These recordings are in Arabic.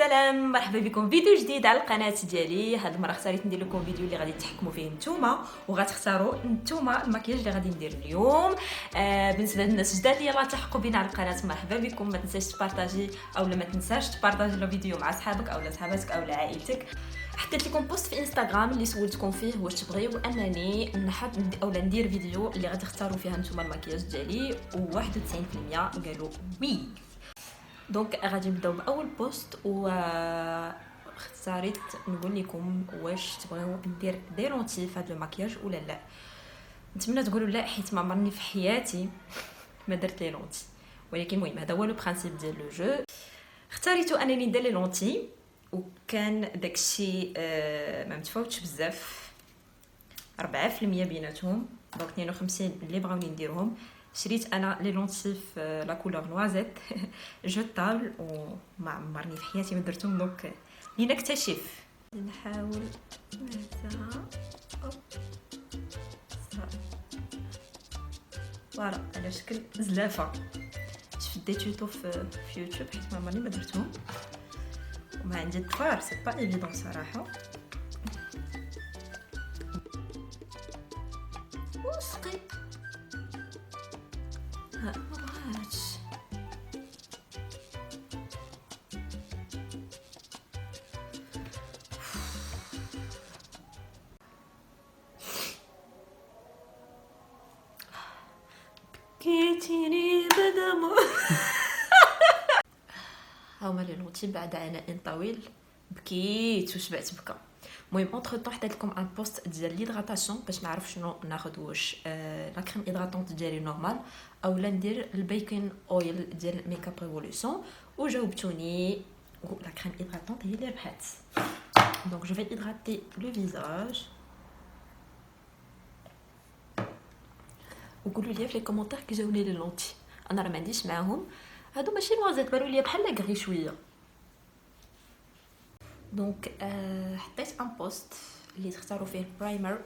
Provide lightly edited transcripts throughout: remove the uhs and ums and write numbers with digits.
سلام، مرحبا بكم فيديو جديد على القناه ديالي. هاد المره اختاريت ندير لكم فيديو اللي غادي تحكموا فيه نتوما وغتختاروا نتوما المكياج اللي غادي ندير اليوم. بالنسبه للناس جداد اللي يلاه تحقوا بينا على القناه، مرحبا بكم. ما تنساش تبارطاجي اولا ما تنساش تبارطاجي الفيديو مع صحابك اولا صحاباتك اولا عائلتك. حطيت لكم بوست في انستغرام اللي سولتكم فيه واش تبغيو انني نحط اولا ندير فيديو اللي غادي تختاروا فيها نتوما المكياج ديالي، و91% قالوا وي. دونك غادي نبداو باول بوست، و اختاريت نقول لكم واش تبغيو ندير دي لونتي في هذا المكياج ولا لا. نتمنى تقولوا لا، حيت ما عمرني في حياتي ما درت لي لونتي، ولكن المهم هذا هو لو برينسيپ ديال لو جو. اختاريتو انني ندير لي لونتي، وكان داكشي ما متفاوتش بزاف، 4% بيناتهم، دونك 52 اللي بغاوني نديرهم. شريت انا لي لونتي في لا كولور نوازيت جوتابل، وما عمرني في حياتي ما درتهم، دونك لنكتشف. نحاول هكا فوالا على شكل زلافه. شفت دي توتو في يوتيوب حيت ما عمرني ما درتهم، وما عندي الطفار، سي با ايفيدون صراحه. وسقي ما بغاتش. كيتيني بدمو هاهما لي لونتي بعد عناء طويل. بكيت وشبعت بكا. المهم اونتر طون حطيت لكم ان بوست ديال ليدغاتاسيون باش نعرف شنو ناخذ، واش لا كريم هيدراتونط ديالي نورمال اولا ندير البيكين اويل ديال ميكاب ريفولوشن، وجاوبتوني لا كريم هيدراتونط هي اللي ربحات. دونك جو في هيدراتي لو فيزاج، وقولوا لي في لي كومونتير كي جاوني لي لونتي. انا راه ما عنديش معاهم، هادو ماشي نوازيت، بانوا لي بحال غري شويه. دونك حطيت ان بوست اللي تختاروا فيه برايمر،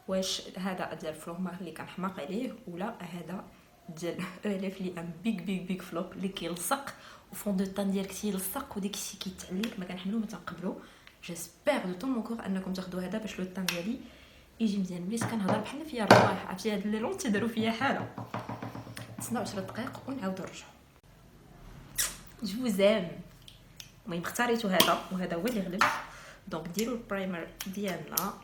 واش هذا ديال فلومار اللي كنحماق عليه، ولا هذا ديال الف اللي ام بيك بيك بيك فلوب اللي كيلصق، وفون دو تان ديالك تيلصق وديك الشيء كيتعلق، ما كنحملو ما تنقبلو. جيسبر دو طون مون كور انكم تاخذوا هذا باش لو تان ديالي يجي مزيان. وليت كنهضر بحال فيا الرواح، عرفتي هاد لي لونتي داروا فيا حاله. نتسناو 10 دقائق ونعاودو نرجعو. جوزام. المهم اختاريتو هذا، وهذا هو اللي غلب. دونك ديروا البرايمر ديالنا،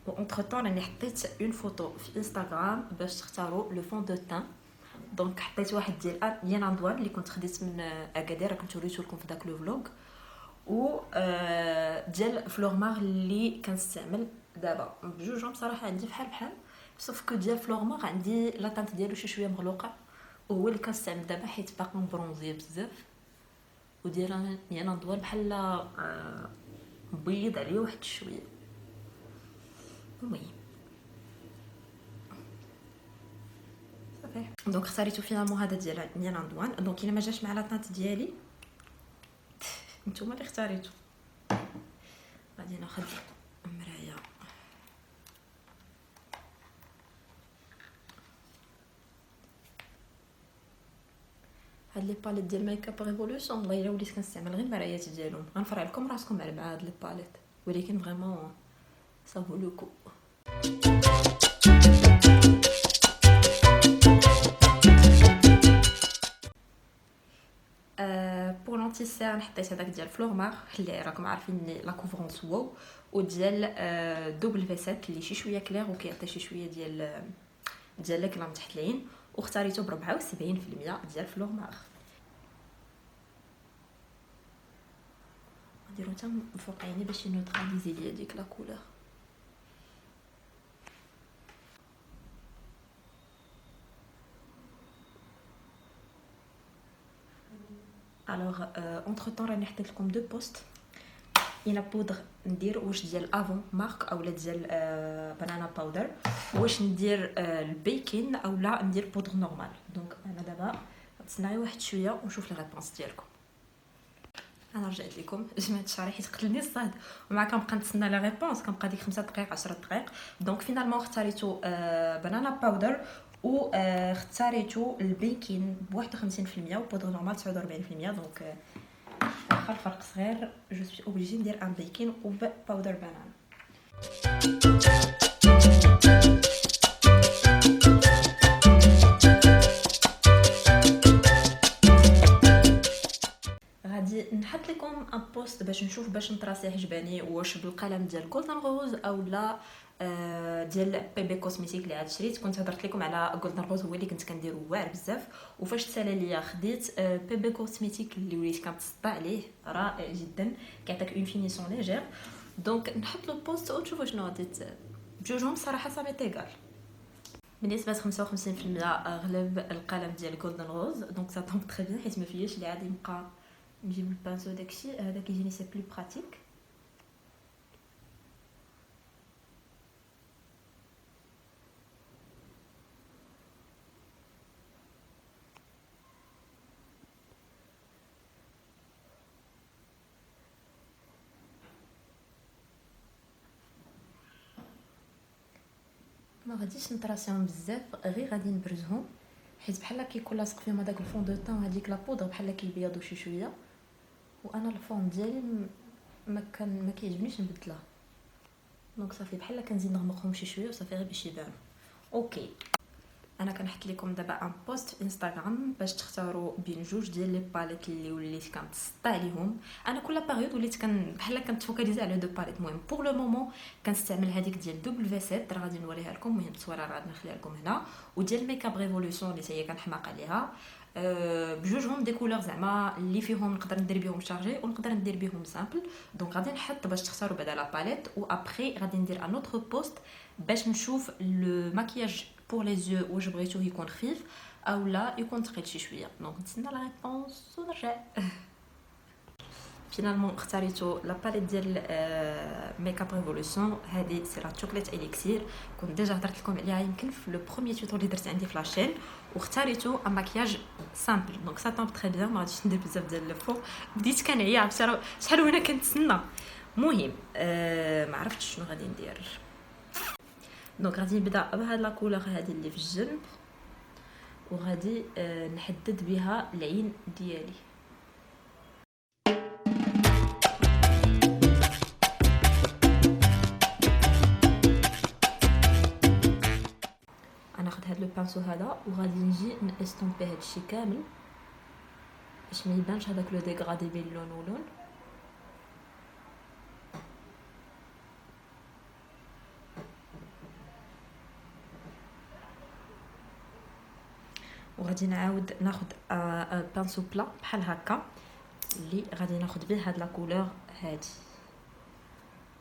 و اونتر طون راني حطيت اون فوتو في انستغرام باش تختاروا لو فون دو تان. دونك حطيت واحد ديال اندوان اللي كنت خديت من اكادير، كنت وريته لكم في داك لو فلوغ، و ديال فلورمار اللي كنستعمل دابا. بجوجهم بصراحه عندي بحال صوف كو ديال فلورمار عندي لا طانت ديالو شي شويه مغلوقه، وهو اللي كنستعمل دابا حيت باقي مبرونزيه بزاف، وديال اندوان بحال مبيض عليه واحد شويه. المهم صافي. دونك اختاريتو فينالمون هذا ديال اندوان. دونك الا ما جاش مع لا طانت ديالي، نتوما اللي اختاريتو. غادي ناخذ مرايه، هاد لي باليت ديال ميكاب ريفولوشن والله الا وليت كنستعمل غير المرايات ديالهم. غنفرع لكم راسكم على مع هاد لي باليت، ولكن فريمون صافو لو كو. بور لونتيسير حطيت هذاك ديال فلورمار اللي راكم عارفين لا كوفرونس واو، وديال دوبل في 7 اللي شي شويه كلير وكيعطي شي شويه ديال لاكلام تحت العين، واختاريته ب 74% ديال فلورمار. نديرو حتى فوق عيني باش نوتراليزي ليا ديك لا كولور. الوغ اونتر طون راني حطيت لكم دو بوست. الا بودر ندير واش ديال افون مارك اولا ديال بنانا باودر، واش ندير البيكين اولا ندير بودر نورمال. دونك انا دابا نتسناي واحد شويه ونشوف لا ريبونس ديالكم. انا رجعت لكم جمعت شعري حيت قتلني الصهد، ومع كنبقى نتسنى لا ريبونس كنبقى ديك 5 دقائق 10 دقائق. دونك فينالمون اختاريتو بنانا باودر واختاريتو البيكين ب 51% وبودر نورمال 49%. دونك واخا الفرق صغير جو سوي اوبليجي ندير ان بيكين وباودر بانانا. غادي نحط لكم ان بوست باش نشوف باش نطراسي عجباني واش بالقلم ديال جولدن روز او لا ديال بيبي كوزميتيك اللي عاد شريت. كنت هضرت لكم على جولدن روز هو اللي كنت كنديرو واعر بزاف، وفاش تسالى ليا خديت بيبي كوزميتيك اللي وليت كنتسطى عليه رائع جدا، كيعطيك اون فينيسيون ليجير. دونك نحط لو بوست ونشوفوا شنو غادي بجوجهم. صراحه صافي تيغال بنسبه 55% اغلب القلم ديال جولدن روز. دونك سا طومب تري بيان حيت ما فياش اللي عادي نبقى نجيب البانسو داكشي. هذا كيجيني سي بلو براتيك. ما غاديش نطراسيهم بزاف، غير غادي نبرزهم حيت بحال كيكون لاصق فيهم هذاك الفون دو طون وهذيك لا بودر بحال كيبيضوا شي شويه، وانا الفون ديالي ما كيعجبنيش نبدلها. دونك صافي بحال كنزيد نغمقهم شي شويه وصافي غير باش يبانوا. اوكي انا كنحط لكم دابا ان بوست في انستغرام باش تختاروا بين جوج ديال لي باليت اللي وليت كنتسطى عليهم. انا كل بيريود وليت بحال كنتفوكاليزي على دو باليت. المهم بوغ لو مومون كنستعمل هذيك ديال دبل في 7 غادي نوريها لكم. المهم التصويره راه غادي نخليها لكم هنا، وديال ميكاب ريفولوشن اللي هي كنحماق عليها. بجوجهم دي كولور زعما اللي فيهم نقدر ندير بهم شارجي ونقدر ندير بهم سامبل. دونك غادي نحط باش تختاروا بعدا لا باليت، و ابري غادي ندير ان اوتر بوست باش نشوف لو ماكياج بور لي زيو واش بغيتوه يكون خفيف او لا يكون ثقيل شي شويه. دونك نتسنى لا ريبونس ونرجع. فينالمون اختاريتو لا باليت ديال ميكاب ريفولوشن. هذه سي لا شوكليت اليكسير، كنت ديجا هضرت لكم عليها يمكن في لو بروميير توتور اللي درت عندي في لاشين. واختاريتو ان ماكياج سامبل. دونك سا طومب تري بيان، ما غاديش ندير بزاف ديال لو فور. بديت كنعيا عرفتي شحال وانا كنتسنى. المهم ما عرفتش شنو غادي ندير. دونك غادي نبدا بهاد لا كولور هذه اللي في الجنب، وغادي نحدد بها العين ديالي. انا ناخذ هاد لو بانسو هذا وغادي نجي نستومبي هادشي كامل باش ما يبانش هذاك لو ديغرادي بين لون ولون. وغادي نعاود ناخذ بانسو بلا بحال هكا اللي غادي ناخذ به هاد لا كولور هادي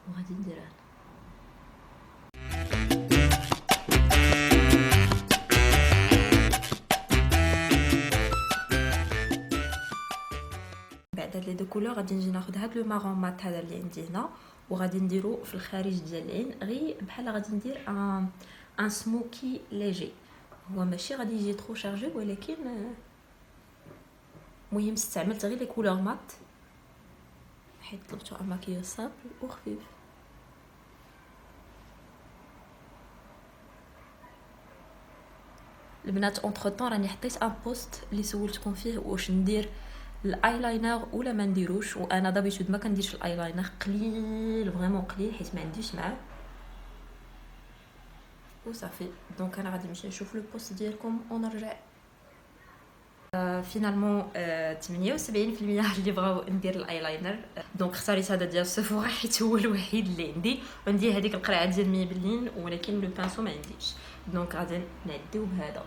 وغادي نديرها. بعد هاد لي دو كولور غادي نجي ناخذ هاد لو مارون مات هذا اللي عندي هنا وغادي نديرو في الخارج ديال العين، غير بحال غادي ندير ان سموكي ليجي. هو ماشي غادي يجي ترو شارجي، ولكن المهم استعملت غير لي كولور مات حيت طلبتو ان ماكياج سامبل وخفيف. البنات اونتر طون راني حطيت ان بوست اللي سولتكم فيه واش ندير الايلاينر ولا ما نديروش، وانا دابيتود ما كنديرش الايلاينر، قليل فريمون قليل حيت ما عنديش معاه وصافي. دونك انا غادي نمشي نشوف لو بوست ديالكم ونرجع. فينالمون 78% اللي بغاو ندير الايلاينر. دونك اختاريت هذا ديال سيفورا حيت هو الوحيد اللي عندي، وعندي هذيك القرعه ديال ميبلين ولكن لو بانسو ما عنديش. دونك غادي نعديو بهذا.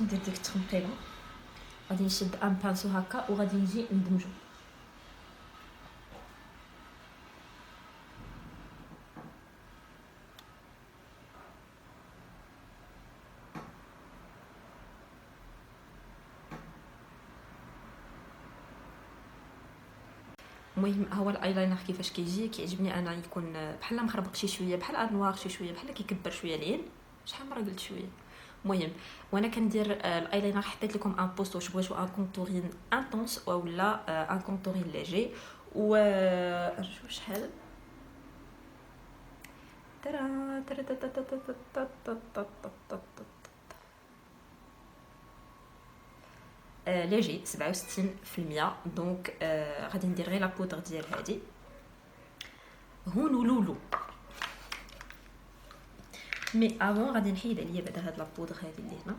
ندير ديك التخمطيله، غادي نشد ان بانسو هكا وغادي نجي ندمجو. المهم هو الايلاينر كيفاش كيعجبني انا يكون بحال مخربق شي شويه، بحال انوار شي شويه، بحال كيكبر شويه العين. شحال مره قلت شويه. المهم وانا كندير الايلاينر حطيت لكم ان بوست واش بغيتو ان كونتورين انتونس اولا ان كونتورين ليجي و نشوف شحال ترى ليجي 67%. دونك غادي ندير غير لا بودر ديال هادي هونو لولو. مي افون غادي نحيد عليا بعدا هاد لا بودر هادي اللي هنا.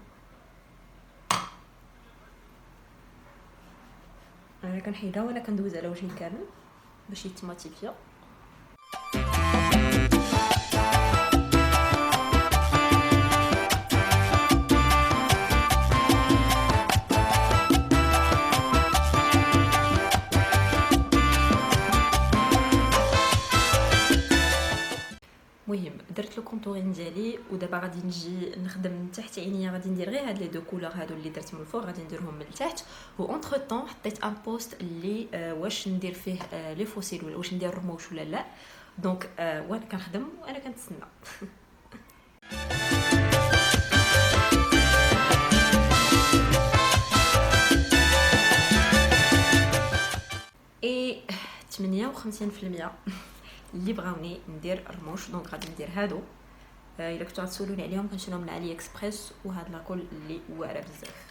انا كنحيدها وانا كندوز على وجهي كامل باش يتماتيفيا. المهم درت لو كونتورين ديالي ودابا غادي نجي نخدم من تحت عينيا. غادي ندير غير هاد لي دو كولور هادو اللي درت من الفوق غادي نديرهم من التحت. و اونتر طون حطيت ان بوست اللي واش ندير فيه لي فوسيل ولا واش ندير الرموش ولا لا. دونك وانا كنخدم وانا كنتسنى. اي 58% اللي بغاوني ندير الرموش. دونك غادي ندير هادو الا كنتو غتسولوني عليهم كنشريهم من علي اكسبريس وهاد لاكول اللي واعره بزاف.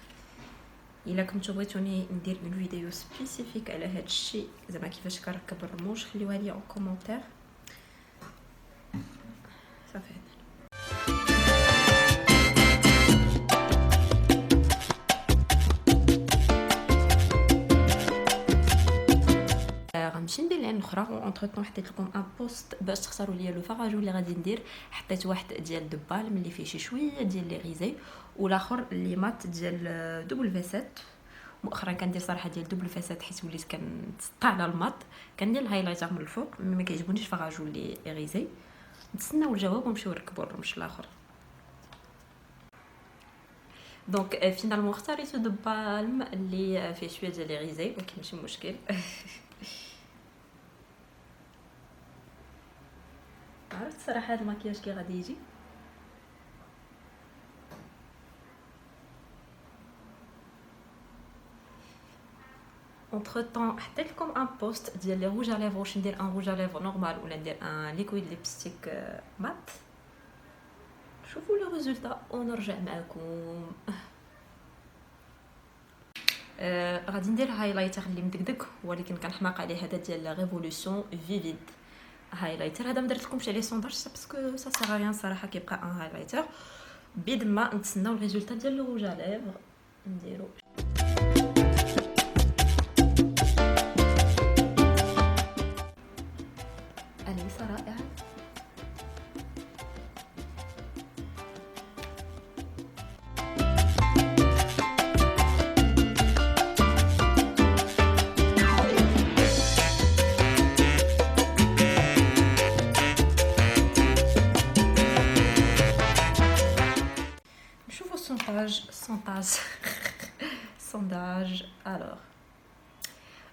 الا كنتو بغيتوني ندير اون فيديو سبيسيفيك على هاد الشيء زعما كيفاش كنركب الرموش خليوها لي اون كومونتير صافي. غنمشي ندير العين الاخرى. اونتر طون حطيت لكم ان بوست باش تختاروا ليا لو فراجو اللي غادي ندير. حطيت واحد ديال دو بالم اللي فيه شي شويه ديال لي غيزي والاخر اللي مات ديال دوبل في 7. مؤخرا كندير صراحه ديال دوبل في 7 حيت وليت كنتسطع على الماط. كندير الهايلايتر من الفوق مي ما كيعجبونيش فراجو اللي غيزي. نتسناو الجواب ونمشيو نركبوا الرمش الاخر. دونك فينالمون اختاريت دو بالم اللي فيه شويه ديال لي غيزي ولكن ماشي مشكل. عرفت صراحه هذا الماكياج كي غادي يجي. اونتر طون حطيت لكم ان بوست ديال لي روج ا ليفر. واش ندير ان روج ا ليفر نورمال ولا ندير ان ليكويد ليبستيك مات. شوفوا لو ريزولتا ونرجع معكم. غادي ندير هايلايتر اللي مدقدق ولكن كنحماق عليه هذا ديال ريفولوسيون فيفيد هايلايتر. هذا ما درت لكمش عليه سونداج باسكو سا سير ريان صراحه كيبقى ان هايلايتر. بيد ما نتسناو الريزولتا ديال لو روج ا ليفر نديرو. أليس رائع؟ نشوفوا sondage alors.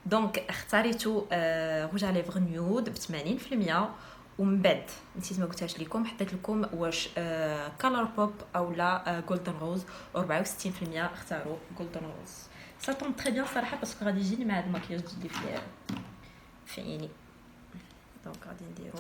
دونك اختاريتو روج ا ليفر نيود ب 80%. ومن بعد نسيت ما قلتهاش لكم حطيت لكم واش كولر بوب اولا جولدن روز. 64% اختاروا جولدن روز. سا طون تري بيان صراحه باسكو غادي يجيني مع هاد الماكياج ديالي في عيني. دونك غادي نديرو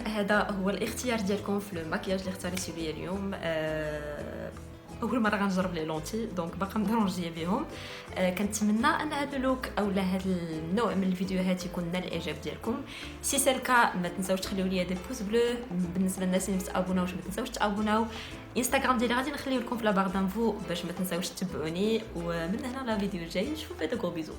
هذا هو الاختيار ديالكم في الماكياج اللي اختاريتو ليا اليوم. اول مره غنجرب لي لونتي دونك باقا مدرونجيه بهم. كنتمنى ان هذا اللوك اولا هذا النوع من الفيديوهات يكون نال الاعجاب ديالكم. سي سالكا ما تنساوش تخليو لي دي بوز بلو. بالنسبه للناس اللي متابوناوش ما تنساوش تابوناو. انستغرام ديالي غادي نخليه لكم في لا بار دانفو باش ما تنساوش تتبعوني. ومن هنا لا فيديو الجاي نشوفكم. بيزو.